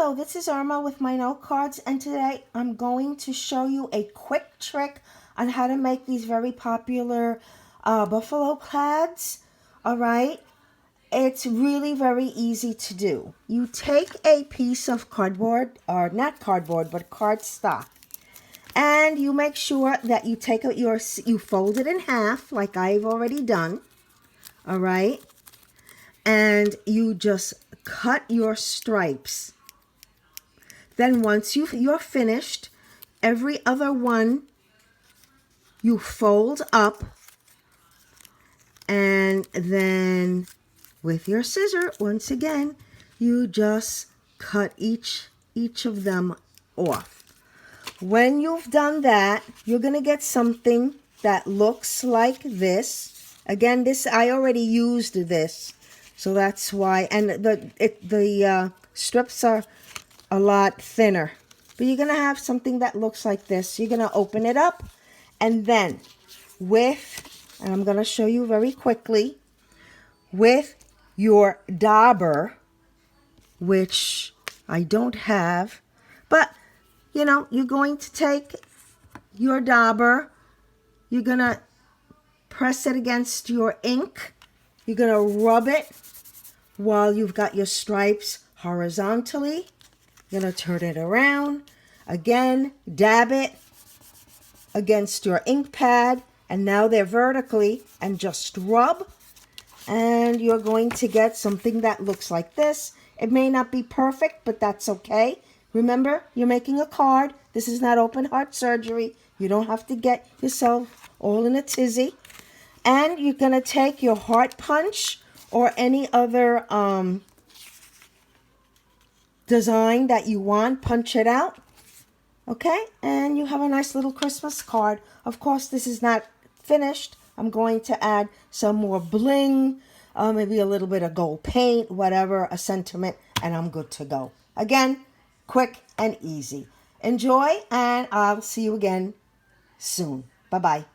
Hello, this is Irma with my note cards, and today I'm going to show you a quick trick on how to make these very popular buffalo plaids. Alright, it's really very easy to do. You take a piece of cardboard, or not cardboard, but cardstock, and you make sure that you take out you fold it in half like I've already done. Alright, and you just cut your stripes. Then once you're finished, every other one you fold up, and then with your scissor, once again, you just cut each of them off. When you've done that, you're going to get something that looks like this. Again, this I already used this, so that's why. And the strips are a lot thinner, but you're gonna have something that looks like this. You're gonna open it up, and then and I'm gonna show you very quickly, with your dauber, which I don't have, but you know, you're going to take your dauber, you're gonna press it against your ink, you're gonna rub it while you've got your stripes horizontally. You're going to turn it around. Again, dab it against your ink pad. And now they're vertically. And just rub. And you're going to get something that looks like this. It may not be perfect, but that's okay. Remember, you're making a card. This is not open heart surgery. You don't have to get yourself all in a tizzy. And you're going to take your heart punch or any other design that you want, punch it out, okay, and you have a nice little Christmas card. Of course, this is not finished. I'm going to add some more bling, maybe a little bit of gold paint, whatever, a sentiment, and I'm good to go. Again, quick and easy. Enjoy, and I'll see you again soon. Bye-bye.